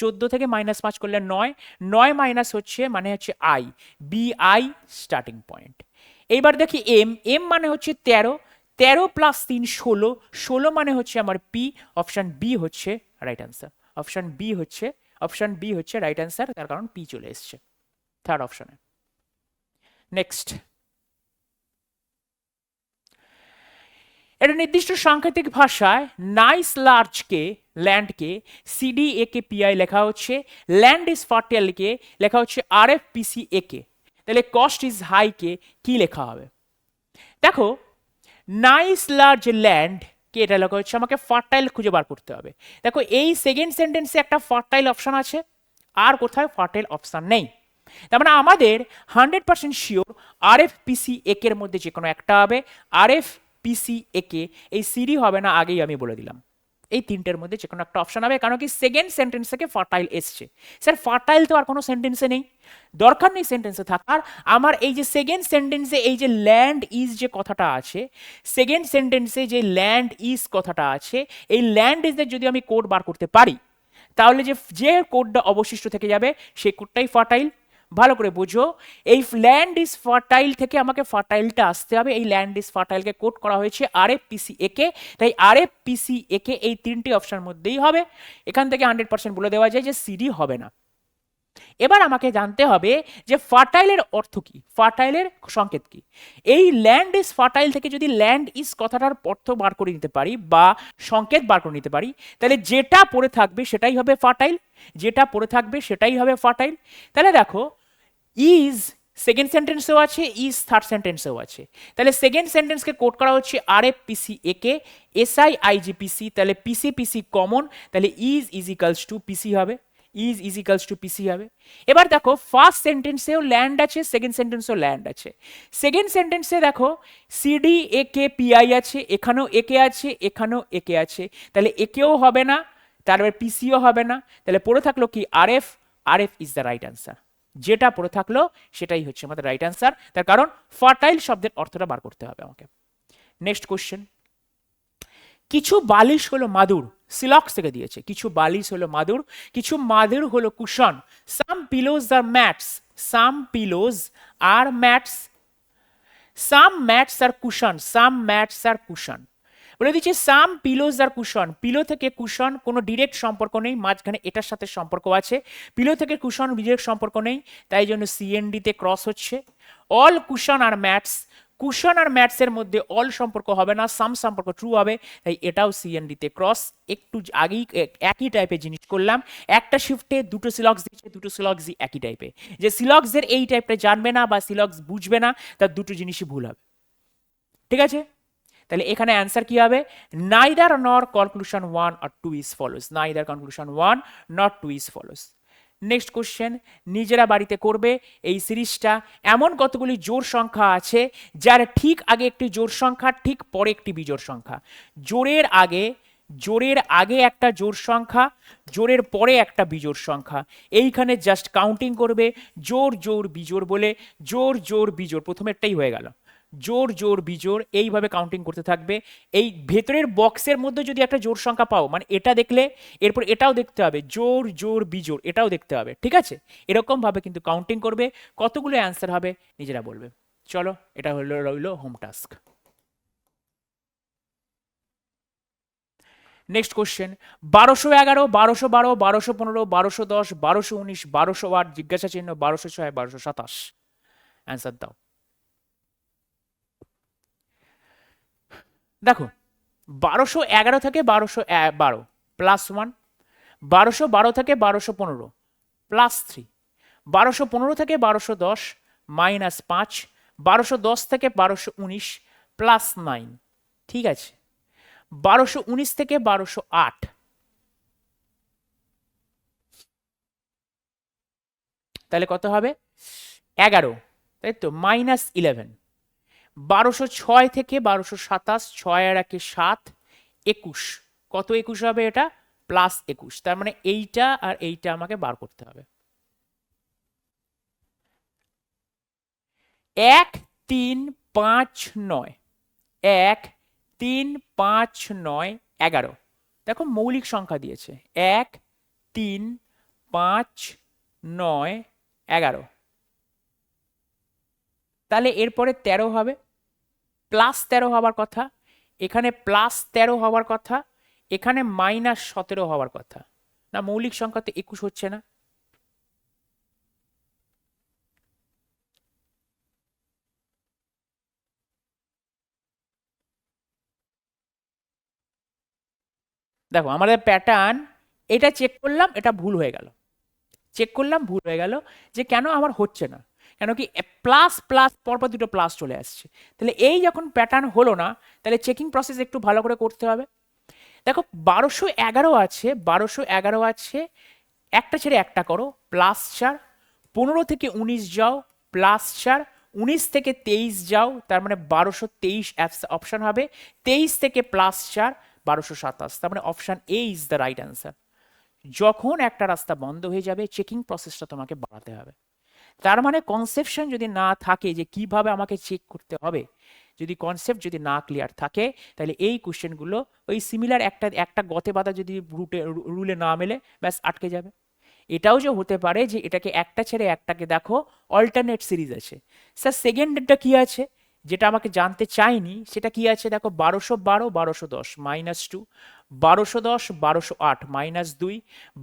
14 থেকে -5 করলে 9, 9 মাইনাস হচ্ছে মানে হচ্ছে I, B I starting point. এইবার দেখি এম, এম মানে হচ্ছে 13, 13 + 3 16, 16 মানে হচ্ছে আমার পি। অপশন বি হচ্ছে রাইট অ্যান্সার, অপশন বি হচ্ছে রাইট অ্যান্সার, তার কারণ পি চলে এসছে থার্ড অপশনে। নেক্সট, এটা নির্দিষ্ট সাংকেতিক ভাষায় নাইস লার্জকে ল্যান্ডকে সিডিএ কে পিআই লেখা হচ্ছে, ল্যান্ড ইজ ফার্টাইল কে লেখা হচ্ছে আরএফপিসি এ কে। তাহলে কস্ট ইজ হাই কে কি লেখা হবে, দেখো নাইস লার্জ ল্যান্ড কে এটা লেখা হচ্ছে, আমাকে ফার্টাইল খুঁজে বার করতে হবে। দেখো এই সেকেন্ড সেন্টেন্সে একটা ফার্টাইল অপশন আছে, আর কোথায় ফার্টাইল অপশন নেই। তার মানে আমাদের 100% শিওর RFPC একের মধ্যে যে কোনো একটা হবে। RFPC একে এই সিডি হবে না, আগেই আমি বলে দিলাম। এই তিনটের মধ্যে যে কোনো একটা অপশন হবে, কারণ কি সেকেন্ড সেন্টেন্স থেকে ফার্টাইল এসছে। স্যার ফার্টাইল তো আর কোনো সেন্টেন্সে নেই, দরকার নেই সেন্টেন্সে থাকার। আমার এই যে সেকেন্ড সেন্টেন্সে এই যে ল্যান্ড ইজ যে কথাটা আছে, সেকেন্ড সেন্টেন্সে যে ল্যান্ড ইজ কথাটা আছে, এই ল্যান্ড ইজের যদি আমি কোড বার করতে পারি, তাহলে যে যে কোডটা অবশিষ্ট থেকে যাবে সেই কোডটাই ফার্টাইল। ভালো করে বোঝো, এই ল্যান্ড ইজ ফার্টাইল থেকে আমাকে ফার্টাইলটা আসতে হবে। এই ল্যান্ড ইজ ফার্টাইলকে কোড করা হয়েছে RFPC একে, তাই RFPC একে এই তিনটি অপশনের মধ্যেই হবে। এখান থেকে 100% বলে দেওয়া যায় যে সিডি হবে না। এবার আমাকে জানতে হবে যে ফার্টাইলের অর্থ কি, ফার্টাইলের সংকেত কি। এই ল্যান্ড ইজ ফার্টাইল থেকে যদি ল্যান্ড ইজ কথাটার অর্থ বার করে নিতে পারি বা সংকেত বার করে নিতে পারি, তাহলে যেটা পড়ে থাকবে সেটাই হবে ফার্টাইল, যেটা পড়ে থাকবে সেটাই হবে ফার্টাইল। তাহলে দেখো, ইজ সেকেন্ড সেন্টেন্সেও আছে, ইজ থার্ড সেন্টেন্সেও আছে। তাহলে সেকেন্ড সেন্টেন্সকে কোড করা হচ্ছে RFPC একে, SIIGPC, তাহলে PC কমন, তাহলে ইজ ইজিক্যালস টু পিসি হবে, ইজ ইজিক্যালস টু পিসি হবে। এবার দেখো ফার্স্ট সেন্টেন্সেও ল্যান্ড আছে, সেকেন্ড সেন্টেন্সেও ল্যান্ড আছে। সেকেন্ড সেন্টেন্সে দেখো সিডি একে পিআই আছে, এখানেও একে আছে, এখানেও একে আছে, তাহলে একেও হবে না, তারপরে পিসিও হবে না। তাহলে পড়ে থাকলো কি RF, RF is the right answer. যেটা পড়ে থাকলো সেটাই হচ্ছে আমাদের রাইট অ্যান্সার, তার কারণ ফার্টাইল শব্দের অর্থটা বার করতে হবে আমাকে। নেক্সট কোশ্চেন, কিছু বালিশ হলো মাদুর, সিলক্স থেকে দিয়েছে। কিছু বালিশ হলো মাদুর, কিছু মাদুর হলো কুশন। সাম পিলোজ আর ম্যাটস, সাম পিলোজ আর ম্যাটস, সাম ম্যাটস আর কুশন, সাম ম্যাটস আর কুশন। বলে দিচ্ছি সাম পিলোজ আর কুশন, পিলো থেকে কুশন কোনো ডিরেক্ট সম্পর্ক নেই, মাঝখানে এটার সাথে সম্পর্ক আছে। পিলো থেকে কুশন ডিরেক্ট সম্পর্ক নেই, তাই জন্য সিএনডিতে ক্রস হচ্ছে। অল কুশন আর ম্যাটস, কুশন আর ম্যাটসের মধ্যে অল সম্পর্ক হবে না, সাম সম্পর্ক ট্রু হবে, তাই এটাও সিএনডিতে ক্রস। একটু আগেই একই টাইপের জিনিস করলাম, একটা শিফটে দুটো সিলক্স দিচ্ছে, দুটো সিলক্স একই টাইপে। যে সিলক্সের এই টাইপটা জানবে না বা সিলক্স বুঝবে না, তার দুটো জিনিসই ভুল হবে। ঠিক আছে, তাহলে এখানে অ্যান্সার কি হবে? নাইদার নর conclusion 1 or 2 is follows, neither conclusion 1 not 2 is follows. Next question, নিজেরা বাড়িতে করবে এই সিরিজটা। এমন কতগুলি জোড় সংখ্যা আছে যার ঠিক আগে একটি জোড় সংখ্যা, ঠিক পরে একটি বিজোড় সংখ্যা। জোড়ের আগে একটা জোড় সংখ্যা, জোড়ের পরে একটা বিজোড় সংখ্যা। এইখানে জাস্ট কাউন্টিং করবে জোড় জোড় বিজোড় বলে, জোড় জোড় বিজোড়, প্রথমেরটাই হয়ে গেল, জোড় জোড় বিজোড়, এইভাবে কাউন্টিং করতে থাকবে। এই ভেতরের বক্সের মধ্যে যদি একটা জোড় সংখ্যা পাও, মানে এটা দেখলে এরপর এটাও দেখতে হবে, জোড় জোড় বিজোড় এটাও দেখতে হবে। ঠিক আছে, এরকম ভাবে কিন্তু কাউন্টিং করবে। কতগুলো অ্যান্সার হবে নিজেরা বলবে। চলো, এটা হলো রইলো হোম টাস্ক। নেক্সট কোশ্চেন, 1211, 1212, 1215, 1210, 1219, 1208, জিজ্ঞাসা চিহ্ন, 1206, 1227। অ্যান্সার দাও। দেখো 1211 থেকে 1212 +1, 1212 থেকে 1215 +3, 1215 থেকে 1210 -5, 1210 থেকে 1219 +9। ঠিক আছে, 1219 থেকে 1208, তাহলে কত হবে? 11, তাই তো, -11। 1206 থেকে 1227, 6 আর 1 7, 21। কত 21 হবে? এটা +21। তার মানে এইটা আর এইটা আমাকে বার করতে হবে। 1 3 5 9, 1 3 5 9 11। দেখো মৌলিক সংখ্যা দিয়েছে 1 3 5 9 11, তাহলে এরপরে 13 হবে, +13 হওয়ার কথা, এখানে +13 হওয়ার কথা, এখানে -17 হওয়ার কথা। না, মৌলিক সংখ্যাতে 21 হচ্ছে না। দেখো আমাদের প্যাটার্ন, এটা চেক করলাম, এটা ভুল হয়ে গেল, চেক করলাম ভুল হয়ে গেল, যে কেন আমার হচ্ছে না, কেন কি প্লাস প্লাস পরপর দুটো প্লাস চলে আসছে। তাহলে এই যখন প্যাটার্ন হলো না, তাহলে চেকিং প্রসেস একটু ভালো করে করতে হবে। দেখো 1211 আছে, 1211 আছে, একটা ছেড়ে একটা করো, +4, 15 থেকে 19 যাও +4, 19 থেকে 23 যাও তার মানে 1223 অপশন হবে, 23 থেকে +4 1227, তার মানে option A is the right answer. যখন একটা রাস্তা বন্ধ হয়ে যাবে চেকিং প্রসেসটা তোমাকে বাড়াতে হবে। তার মানে কনসেপশন যদি না থাকে যে কিভাবে আমাকে চেক করতে হবে, যদি কনসেপ্ট যদি না ক্লিয়ার থাকে, তাহলে এই কোশ্চেনগুলো ওই সিমিলার একটা গতে বাঁধা যদি রুলে না মেলে ব্যাস আটকে যাবে। এটাও যে হতে পারে যে এটাকে একটা ছেড়ে একটাকে দেখো অল্টারনেট সিরিজ আছে। স্যার সেকেন্ডটা কি আছে যেটা আমাকে জানতে চাইনি সেটা কি আছে, দেখো 1212 1210 -2, 1210 1208 -2,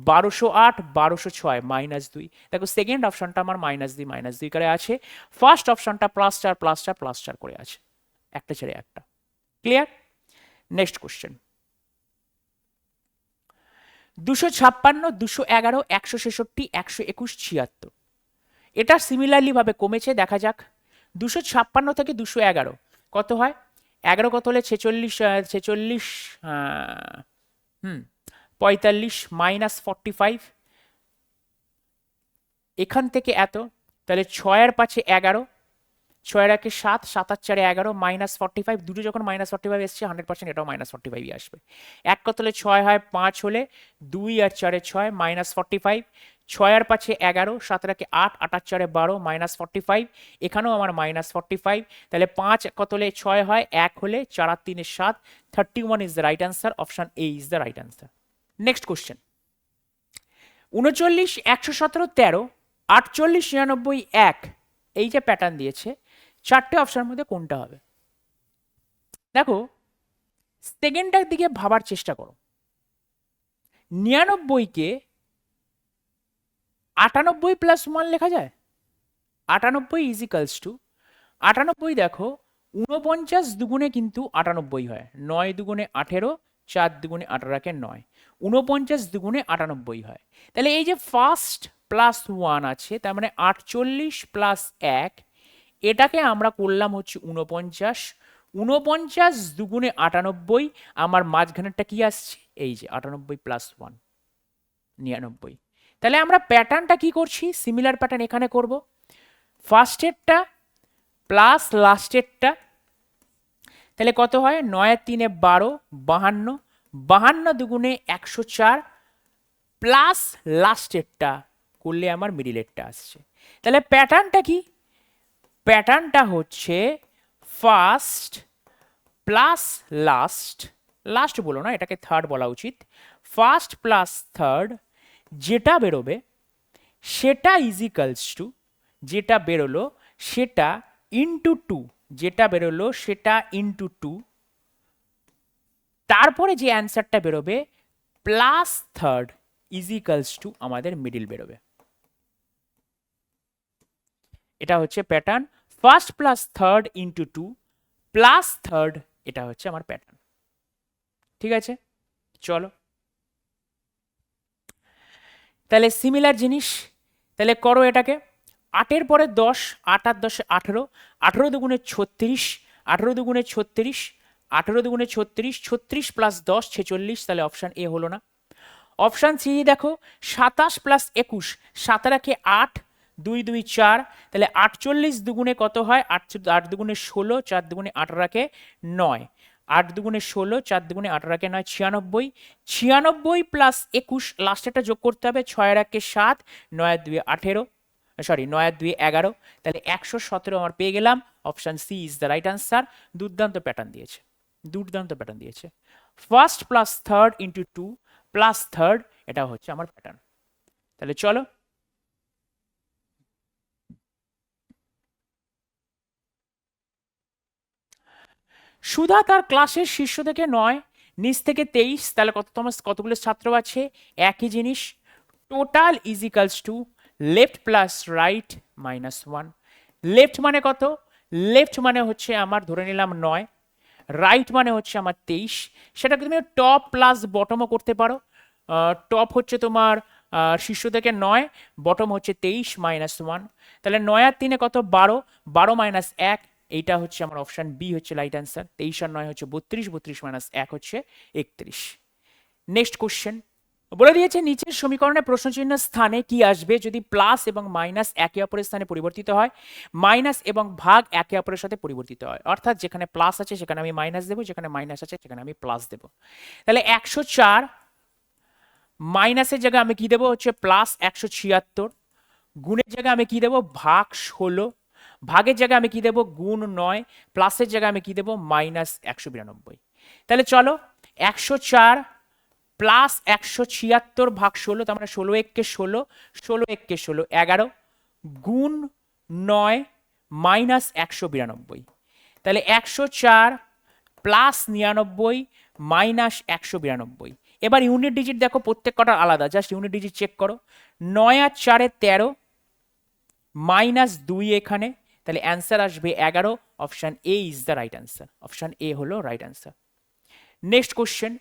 1208 1206 -2। দেখো সেকেন্ড অপশনটা আমার -2 করে আছে, ফার্স্ট অপশনটা +4 +4 +4 করে আছে, একটা ছেড়ে একটা। ক্লিয়ার? Next question, 256 211 166 121 76। এটা সিমিলারলি ভাবে কমেছে, দেখা যাক। 256 থেকে 211 কত হয়, 11 কত হলে 46, 46 45 -45, এখান থেকে এত, তাহলে 6 এর 5 11, 6 এর 1 7, 7 আর 4 11 -45, দুটো যখন -45 এসছে 100% এটাও -45ই আসবে। এক কত হলে 6 হয়, 5 হলে 2 আর 4 এ 6 -45, 6 আর 5 11, 7 আর 1 8, 8 আর 4 12 -45, এখানেও আমার -45, তাহলে 5 কত হলে 6 হয়, 1 হলে 4 আর 3 7, 31 is the right answer, option A is the right answer. Next question, 39 117 13 48 99 1, এই যে প্যাটার্ন দিয়েছে চারটে অপশনের মধ্যে কোনটা হবে? দেখো সেকেন্ডটার দিকে ভাবার চেষ্টা করো। 99কে 98 + 1 লেখা যায়। 98 ইজিক্যালস টু 98, দেখো 49 দুগুণে কিন্তু 98 হয়, 9 দুগুণে 18, 4 দুগুণে 18 9, 49 দুগুণে 98 হয়। তাহলে এই যে ফার্স্ট +1 আছে তার মানে 48 + 1, এটাকে আমরা করলাম হচ্ছে 49, 49 দুগুণে 98, আমার মাঝখানেরটা কি আসছে, এই যে 98 + 1 99। তাহলে আমরা প্যাটার্নটা কি করছি, সিমিলার প্যাটার্ন এখানে করব, ফার্স্টেরটা প্লাস লাস্টেরটা, তাহলে কত হয়, 9 আর 3 12 52, 52 দুগুণে 104 প্লাস লাস্টেরটা করলে আমার মিডিলেরটা আসছে। তাহলে প্যাটার্নটা কি, প্যাটার্নটা হচ্ছে ফার্স্ট প্লাস লাস্ট, লাস্ট বলো না এটাকে থার্ড বলা উচিত, ফার্স্ট প্লাস থার্ড, যেটা বেরোবে সেটা ইজিক্যালস টু, যেটা বেরোলো সেটা ইন্টু 2, যেটা বেরোলো সেটা ইন্টু 2, তারপরে যে অ্যান্সারটা বেরোবে প্লাস থার্ড ইজিক্যালস টু আমাদের মিডিল বেরোবে। এটা হচ্ছে pattern, first plus third into 2 plus third, এটা হচ্ছে আমার প্যাটার্ন। ঠিক আছে, চলো তাহলে সিমিলার জিনিস, তাহলে করো এটাকে। 8 পরে 10, 8 আর 10 18, 18 দুগুণে 36, 18 দুগুণে 36, 18 দুগুণে 36, 36 + 10 46, তাহলে অপশান এ হলো না। অপশান সি দেখো 27 + 21, 7 আর 1 8, 2 2 4, তাহলে 48 দুগুণে কত হয়, 8 দুগুণে 16, 4 দুগুণে 8 রাখে 9, 8 দুগুণে 16, 4 দুগুণে 8 রাখে 9, 96, 96 + 21 লাস্টেরটা যোগ করতে হবে, 6 আর 1 7, 9 আর 2 18, সরি 9 আর 2 11, তাহলে 117 আমার পেয়ে গেলাম, option C is the right answer. দুর্দান্ত প্যাটার্ন দিয়েছে, দুর্দান্ত প্যাটার্ন দিয়েছে, first plus third into 2 plus third, এটা হচ্ছে আমার প্যাটার্ন। তাহলে চলো সুধা তার ক্লাসের শীর্ষ থেকে 9, নিচ থেকে 23, তাহলে কতগুলো ছাত্র আছে, একই জিনিস, total equals to left plus right -1। Left মানে কত, লেফট মানে হচ্ছে আমার ধরে নিলাম 9, রাইট মানে হচ্ছে আমার 23, সেটাকে তুমি টপ প্লাস বটমও করতে পারো। টপ হচ্ছে তোমার শীর্ষ থেকে 9, বটম হচ্ছে 23 -1, তাহলে 9 আর 3 কত 12, 12 - 1, এইটা হচ্ছে আমার অপশন বি হচ্ছে রাইট অ্যান্সার। 23 আর 9 হচ্ছে 32, 32 - 1 হচ্ছে 31। নেক্সট কোশ্চেন বলে দিয়েছে নিচের সমীকরণে প্রশ্নচিহ্ন স্থানে কি আসবে যদি প্লাস এবং মাইনাস একে অপরের স্থানে পরিবর্তিত হয়, মাইনাস এবং ভাগ একে অপরের সাথে পরিবর্তিত হয়। অর্থাৎ যেখানে প্লাস আছে সেখানে আমি মাইনাস দেবো, যেখানে মাইনাস আছে সেখানে আমি প্লাস দেবো। তাহলে 104 মাইনাসের জায়গায় আমি কি দেবো হচ্ছে প্লাস 176, গুণের জায়গায় আমি কি দেবো ভাগ 16, ভাগের জায়গায় আমি কি দেবো গুণ 9, প্লাসের জায়গায় আমি কি দেবো মাইনাস 192। তাহলে চলো 104 প্লাস 176 ভাগ 16, তার মানে 16 একে 16, 16 একে 16 11, গুণ 9 মাইনাস 192। তাহলে 104 প্লাস 99 মাইনাস 192। এবার ইউনিট ডিজিট দেখো প্রত্যেক কটা আলাদা, জাস্ট ইউনিট ডিজিট চেক করো। 9 আর 4 13 মাইনাস 2 এখানে, তাহলে অ্যান্সার আসবে 11। Option A is the right answer, option A হলো রাইট অ্যান্সার। নেক্সট কোশ্চেন,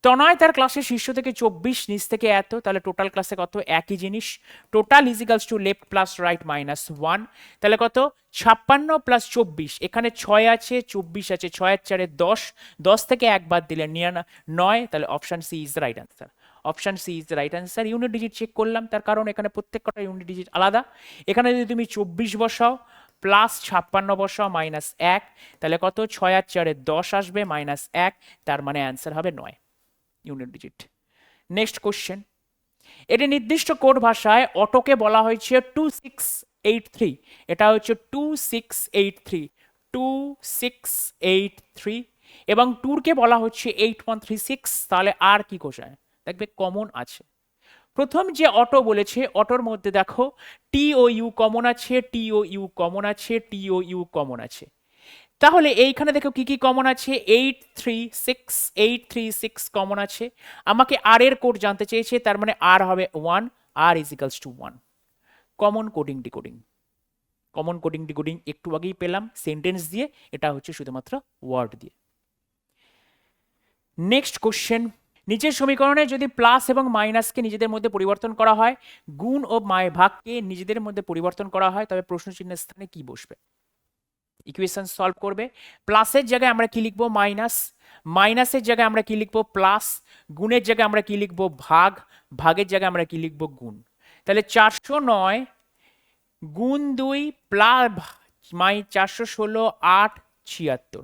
তনয় তার ক্লাসের শীর্ষ থেকে 24, নিচ থেকে এত, তাহলে টোটাল ক্লাসে কত একই জিনিস। Total is equals two left plus right minus 1, তাহলে কত 56 প্লাস 24, এখানে 6 আছে 24 আছে, 6 আর 4 10, 10 থেকে 1 বাদ দিলে 9, তাহলে option C is the right answer, option C is the right answer. Unit digit check করলাম, তার কারণ এখানে প্রত্যেক কটা ইউনিট ডিজিট আলাদা। এখানে যদি তুমি 24 বসাও প্লাস 56 বসাও মাইনাস 1, তাহলে কত 6 আর 4 10 আসবে মাইনাস 1, তার মানে অ্যান্সার হবে 9 ইউনিট ডিজিট। নেক্সট কোশ্চেন, এটি নির্দিষ্ট কোড ভাষায় অটোকে বলা হয়েছে 2683, এটা হচ্ছে 2683, 2683, এবং টুরকে বলা হচ্ছে 8136, তাহলে আর কি কোষায় দেখবে কমন আছে। প্রথম যে অটো বলেছে অটোর মধ্যে দেখো টি ও ইউ কমন আছে, টি ও ইউ কমন আছে, টি ও ইউ কমন আছে। তাহলে এইখানে দেখো কি কি কমন আছে, 836 কমন আছে। আমাকে আর এর কোড জানতে চেয়েছে, তার মানে আর হবে 1, R is equals to 1। Common coding decoding, common coding decoding একটু আগেই পেলাম সেন্টেন্স দিয়ে, এটা হচ্ছে শুধুমাত্র ওয়ার্ড দিয়ে। নেক্সট কোশ্চেন, নিচের সমীকরণে যদি প্লাস এবং মাইনাসকে নিজেদের মধ্যে পরিবর্তন করা হয়, গুণ ও ভাগকে নিজেদের মধ্যে পরিবর্তন করা হয়, তবে প্রশ্ন চিহ্নের স্থানে কি বসবে? ইকুয়েশন সলভ করবে। প্লাসের জায়গায় আমরা কি লিখবো মাইনাস, মাইনাসের জায়গায় আমরা কি লিখবো প্লাস, গুণের জায়গায় আমরা কি লিখবো ভাগ, ভাগের জায়গায় আমরা কি লিখবো গুণ। তাহলে 409 গুণ 2 প্লাস 416 8 76,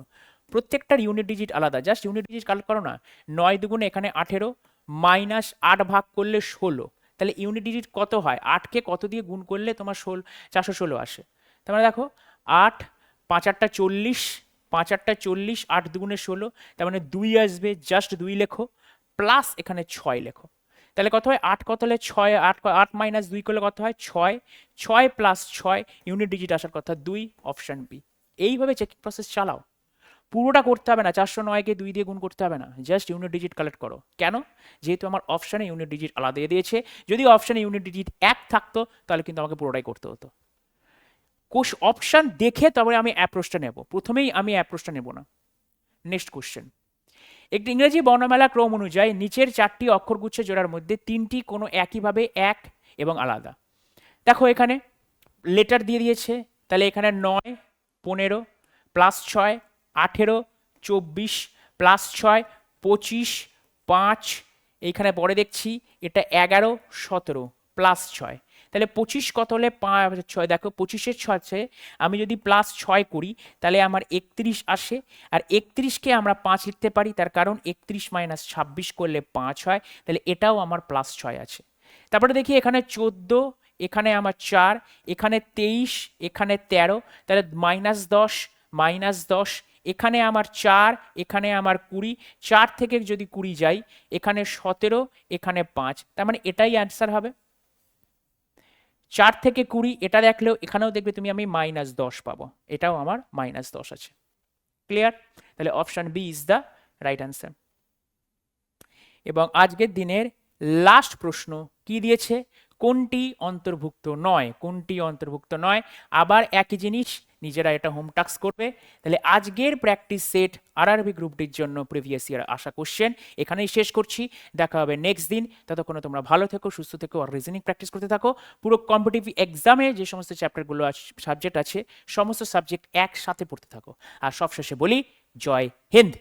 প্রত্যেকটার ইউনিট ডিজিট আলাদা, জাস্ট ইউনিট ডিজিট কালেক্ট করো না। 9 দুগুণে এখানে 18 মাইনাস 8 ভাগ করলে 16, তাহলে ইউনিট ডিজিট কত হয়? 8কে কত দিয়ে গুণ করলে তোমার 416 আসে? তার মানে দেখো 8 5 8 40, 5 8 40, 8 দুগুণে 16, তার মানে 2 আসবে, জাস্ট 2 লেখো, প্লাস এখানে 6 লেখো। তাহলে কত হয় 8 কত হলে 6, 8 মাইনাস 2 করলে কত হয় 6, 6 প্লাস 6 ইউনিট ডিজিট আসার কথা 2, অপশন বি। এইভাবে চেকিং প্রসেস চালাও, পুরোটা করতে হবে না, 409কে 2 দিয়ে গুণ করতে হবে না, জাস্ট ইউনিট ডিজিট কালেক্ট করো। কেন? যেহেতু আমার অপশানে ইউনিট ডিজিট আলাদা দিয়ে দিয়েছে, যদি অপশানে ইউনিট ডিজিট 1 থাকতো তাহলে কিন্তু আমাকে পুরোটাই করতে হতো। অপশান দেখে তবে আমি অ্যাপ্রোচটা নেব, প্রথমেই আমি অ্যাপ্রোচটা নেব না। নেক্সট কোশ্চেন, একটি ইংরেজি বর্ণমালা ক্রম অনুযায়ী নিচের 4টি অক্ষরগুচ্ছ জোড়ার মধ্যে 3টি কোনো একইভাবে এক এবং আলাদা। দেখো এখানে লেটার দিয়ে দিয়েছে, তাহলে এখানে 9 15 প্লাস 6 18 24 প্লাস 6 25 5, এইখানে পরে দেখছি এটা 11 17 প্লাস 6, তাহলে 25 কত হলে 6, দেখো 25-এর 6 আমি যদি প্লাস 6 করি তাহলে আমার 31 আসে, আর 31কে আমরা 5 লিখতে পারি, তার কারণ 31 মাইনাস 26 করলে 5 হয়, তাহলে এটাও আমার প্লাস 6 আছে। তারপরে দেখি এখানে 14, এখানে আমার 4, এখানে 23, এখানে 13, তাহলে মাইনাস 10, এখানে আমার 4, এখানে আমার 20, 4 থেকে যদি 20 যাই এখানে 17, এখানে 5, তার মানে এটাই অ্যান্সার হবে। 4 থেকে 20 এটা দেখলেও এখানেও দেখবে তুমি আমি -10 পাবো, এটাও আমার -10 আছে। ক্লিয়ার? তাহলে option B is the right answer. এবং আজকের দিনের লাস্ট প্রশ্ন কি দিয়েছে, কোনটি অন্তর্ভুক্ত নয়, কোনটি অন্তর্ভুক্ত নয়। আবার একই জিনিস, নিজেরা এটা হোম টাস্ক করবে। তাহলে আজকের প্র্যাকটিস সেট আরআরবি গ্রুপ ডির জন্য প্রিভিয়াস ইয়ার আসা কোশ্চেন এখানেই শেষ করছি, দেখা হবে নেক্সট দিন। ততক্ষণে তোমরা ভালো থেকো, সুস্থ থেকো, আর রিজনিং প্র্যাকটিস করতে থাকো। পুরো কম্পিটিটিভ এক্সামে যে সমস্ত চ্যাপ্টারগুলো সাবজেক্ট আছে সমস্ত সাবজেক্ট একসাথে পড়তে থাকো। আর সবশেষে বলি জয় হিন্দ।